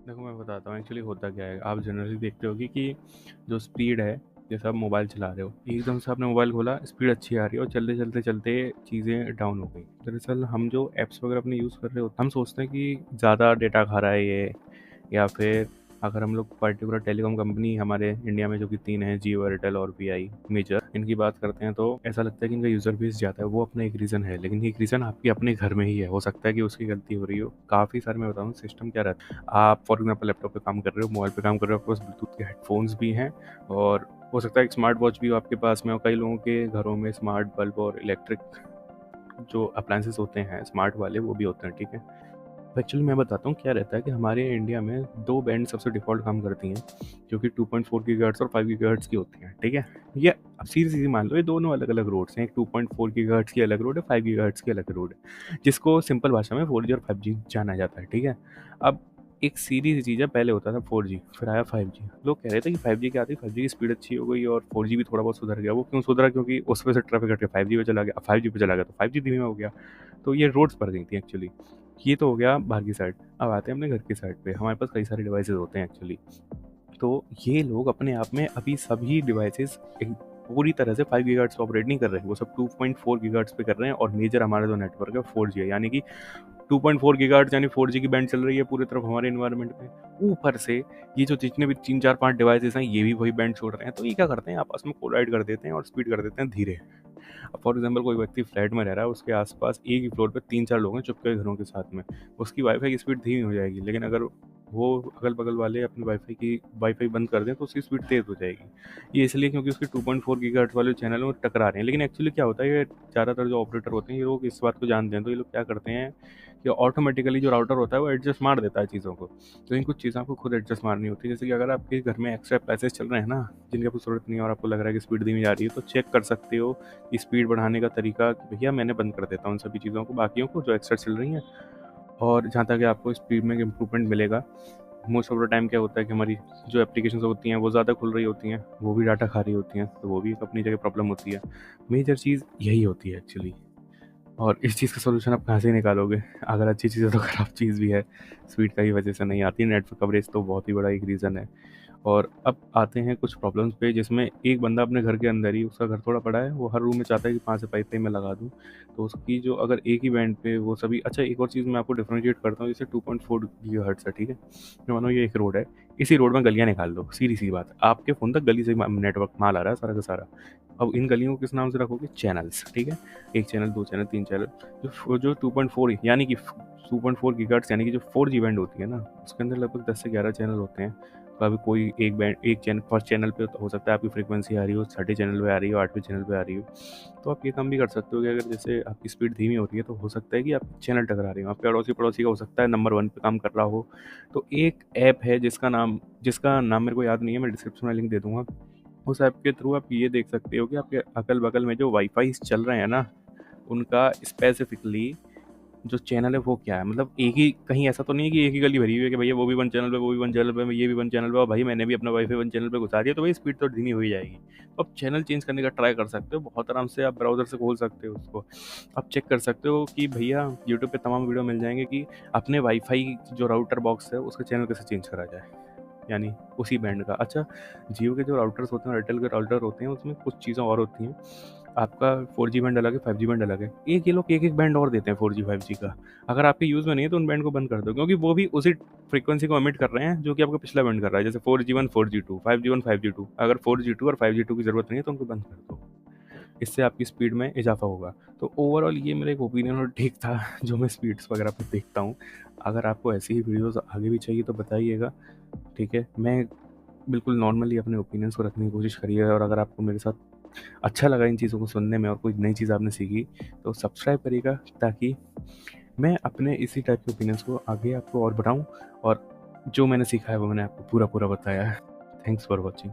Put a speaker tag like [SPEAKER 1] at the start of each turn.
[SPEAKER 1] देखो मैं बताता हूँ एक्चुअली होता क्या है। आप जनरली देखते होगे कि जो स्पीड है, जैसे आप मोबाइल चला रहे हो, एकदम से आपने मोबाइल खोला, स्पीड अच्छी आ रही है और चलते चलते चलते चीज़ें डाउन हो गई। दरअसल हम जो ऐप्स वगैरह अपने यूज़ कर रहे हो, हम सोचते हैं कि ज़्यादा डेटा खा रहा है ये, या फिर अगर हम लोग पर्टिकुलर टेलीकॉम कंपनी हमारे इंडिया में जो कि 3 हैं, जियो, एयरटेल और वी मेजर, इनकी बात करते हैं तो ऐसा लगता है कि इनका यूज़र बेस ज़्यादा है। वो अपना एक रीज़न है, लेकिन एक रीज़न आपके अपने घर में ही है। हो सकता है कि उसकी गलती हो रही हो। काफ़ी सारे मैं बताऊँ सिस्टम क्या रहता है, आप फॉर एग्जाम्पल लैपटॉप पे काम कर रहे हो, मोबाइल पे काम कर रहे हो, आपके पास ब्लूटूथ के हेडफोन्स भी हैं और हो सकता है एक स्मार्ट वॉच भी हो आपके पास में, और कई लोगों के घरों में स्मार्ट बल्ब और इलेक्ट्रिक जो अप्लायंसेस होते हैं स्मार्ट वाले वो भी होते हैं, ठीक है। एक्चुअली मैं बताता हूँ क्या रहता है कि हमारे इंडिया में 2 बैंड सबसे डिफ़ॉल्ट काम करती हैं, जो कि 2.4 गीगाहर्ट्ज़ और 5 गीगाहर्ट्ज़ की होती हैं, ठीक है? ये अब सीधी-सीधी मान लो, ये दोनों अलग-अलग रोड्स हैं, एक 2.4 गीगाहर्ट्ज़ की अलग रोड है, 5 गीगाहर्ट्ज़ की अलग रोड है, जिसको सिंपल भाषा में 4G और 5G जाना जाता है, ठीक है? अब एक सीधी-सी चीज़ है, पहले होता था 4G, फिर आया 5G। लोग कह रहे थे कि 5G के आते ही 5G की स्पीड अच्छी हो गई और 4G भी थोड़ा बहुत सुधर गया। वो क्यों सुधरा? क्योंकि उस पे से ट्रैफ़िक हट के 5G पे चला गया, अब 5G पे चला गया तो 5G धीमा हो गया। तो ये रोड्स पर गई थी एक्चुअली। ये तो हो गया बाहर की साइड। अब आते हैं अपने घर की साइड पे। हमारे पास कई सारे डिवाइसेज़ होते हैं एक्चुअली। तो ये लोग अपने आप में अभी सभी डिवाइसेज़ एक पूरी तरह से 5 गीगाहर्ट्ज़ पे ऑपरेट नहीं कर रहे हैं। वो सब 2.4 गीगाहर्ट्ज़ पे कर रहे हैं और मेजर हमारा जो नेटवर्क है 4G है। यानी कि 2.4 गीगाहर्ट्ज़ यानी 4G की बैंड चल रही है पूरी तरफ हमारे एनवायरनमेंट में। ऊपर से ये जो जितने भी 3, 4, 5 डिवाइसेज़ हैं, ये भी वही बैंड छोड़ रहे हैं। तो ये क्या करते हैं, आपस में कोलाइड कर देते हैं और स्पीड कर देते हैं धीरे। अब फॉर एग्जांपल कोई व्यक्ति फ्लैट में रह रहा है, उसके आस-पास एक ही फ्लोर पे 3-4 लोग हैं चुपके घरों के साथ में। उसकी वाईफ़ाई की स्पीड धीमी हो जाएगी, लेकिन अगर वो अगल-बगल वाले अपनी वाईफ़ाई बंद कर दें तो उसकी स्पीड तेज़ हो जाएगी। ये इसलिए क्योंकि उसके 2.4 गीगाहर्ट्ज़ वाले चैनल में टकरा रहे हैं। लेकिन एक्चुअली क्या होता है, ये ज़्यादातर जो ऑपरेटर होते हैं, ये लोग इस बात को जानते हैं, तो ये लोग क्या करते हैं कि ऑटोमेटिकली जो राउटर होता है वो एडजस्ट मार देता है चीज़ों को। लेकिन कुछ चीज़ें आपको खुद एडजस्ट मारनी होती है। जैसे कि अगर आपके घर में एक्स्ट्रा पैसेज चल रहे हैं ना, जिनकी आपको ज़रूरत नहीं है और आपको लग रहा है कि स्पीड धीमी जा रही है, तो चेक कर सकते हो स्पीड बढ़ाने का तरीका कि भैया मैंने बंद कर देता हूँ उन सभी चीज़ों को, बाकियों को जो एक्स्ट्रा चल रही हैं। और जहाँ तक है आपको स्पीड में इम्प्रूवमेंट मिलेगा। मोस्ट ऑफ द टाइम क्या होता है कि हमारी जो एप्लीकेशंस होती हैं वो ज़्यादा खुल रही होती हैं, वो भी डाटा खा रही होती हैं, तो वो भी एक अपनी जगह प्रॉब्लम होती है। मेजर चीज़ यही होती है एक्चुअली। और इस चीज़ का सॉल्यूशन आप कहाँ से निकालोगे? अगर अच्छी चीज़ है तो खराब चीज़ भी है, स्पीड का ही वजह से नहीं आती। नेटवर्क कवरेज तो बहुत ही बड़ा एक रीज़न है। और अब आते हैं कुछ प्रॉब्लम्स पे, जिसमें एक बंदा अपने घर के अंदर ही, उसका घर थोड़ा बड़ा है, वो हर रूम में चाहता है कि 5 से 5 मैं लगा दूँ। तो उसकी जो अगर एक ही बैंड पे वो सभी, अच्छा एक और चीज़ मैं आपको डिफरेंशिएट करता हूँ, जैसे 2.4 गीगाहर्ट्ज़ है, ठीक है? जो मानो ये एक रोड है, इसी रोड में गलियाँ निकाल दो, सीधी-सी बात है। आपके फ़ोन तक गली से नेटवर्क माल आ रहा है सारा का सारा। अब इन गलियों को किस नाम से रखोगे? चैनल्स, ठीक है? 1 चैनल, 2 चैनल, 3 चैनल। जो 2.4 यानी कि 2.4 गीगाहर्ट्ज़ यानी कि जो 4G बैंड होती है ना, उसके अंदर लगभग 10 से 11 चैनल होते हैं। कभी कोई एक चैनल, फर्स्ट चैनल पे तो हो सकता है आपकी फ्रीक्वेंसी आ रही हो, छठे चैनल पे आ रही हो, 8वें चैनल पे आ रही हो। तो आप ये काम भी कर सकते हो कि अगर जैसे आपकी स्पीड धीमी हो रही है, तो हो सकता है कि आपके चैनल टकरा रहे हो। आपके अड़ोसी-पड़ोसी का हो सकता है नंबर 1 पे काम कर रहा हो। तो एक ऐप है जिसका नाम मेरे को याद नहीं है, मैं डिस्क्रिप्शन में लिंक दे दूँगा। उस ऐप के थ्रू आप ये देख सकते हो कि आपके अगल-बगल में जो वाईफ़ाईज़ चल रहे हैं ना, उनका स्पेसिफ़िकली जो चैनल है वो क्या है? मतलब एक ही, कहीं ऐसा तो नहीं है कि एक ही गली भरी हुई है कि भैया वो भी 1 चैनल पे, वो भी 1 चैनल पे, ये भी 1 चैनल पे, और भाई मैंने भी अपना वाईफ़ाई 1 चैनल पे घुसा दिया, तो भाई स्पीड तो धीमी हो ही जाएगी। तो आप चैनल चेंज करने का ट्राई कर सकते हो, बहुत आराम से आप ब्राउज़र से खोल सकते हो उसको। आप चेक कर सकते हो कि भैया यूट्यूब पे तमाम वीडियो मिल जाएँगे कि अपने वाईफ़ाई जो राउटर बॉक्स है उसका चैनल कैसे चेंज करा जाए, यानी उसी बैंड का। अच्छा, जियो के जो राउटर्स होते हैं, एयरटेल के राउटर होते हैं, उसमें कुछ चीज़ें और होती हैं। आपका 4G बैंड अलग है, 5G बैंड अलग है। एक ये लोग एक-एक बैंड और देते हैं 4G, 5G का। अगर आपके यूज़ में नहीं है तो उन बैंड को बंद कर दो, क्योंकि वो भी उसी फ्रीक्वेंसी को एमिट कर रहे हैं जो कि आपका पिछला बैंड कर रहा है। जैसे 4G1, 4G2, 5G1, 5G2। अगर 4G2 और 5G2 की ज़रूरत नहीं है तो उनको बंद कर दो। इससे आपकी स्पीड में इज़ाफ़ा होगा। तो ओवरऑल ये मेरा एक ओपिनियन और टेक था जो मैं स्पीड्स वगैरह पे देखता हूँ। अगर आपको ऐसी ही वीडियोज़ आगे भी चाहिए तो बताइएगा, ठीक है? मैं बिल्कुल नॉर्मली अपने ओपिनियंस को रखने की कोशिश करिए, और अगर आपको मेरे साथ अच्छा लगा इन चीज़ों को सुनने में और कोई नई चीज़ आपने सीखी, तो सब्सक्राइब करिएगा, ताकि मैं अपने इसी टाइप के ओपिनियंस को आगे आपको और बढ़ाऊँ, और जो मैंने सीखा है वो मैंने आपको पूरा-पूरा बताया है। Thanks for watching.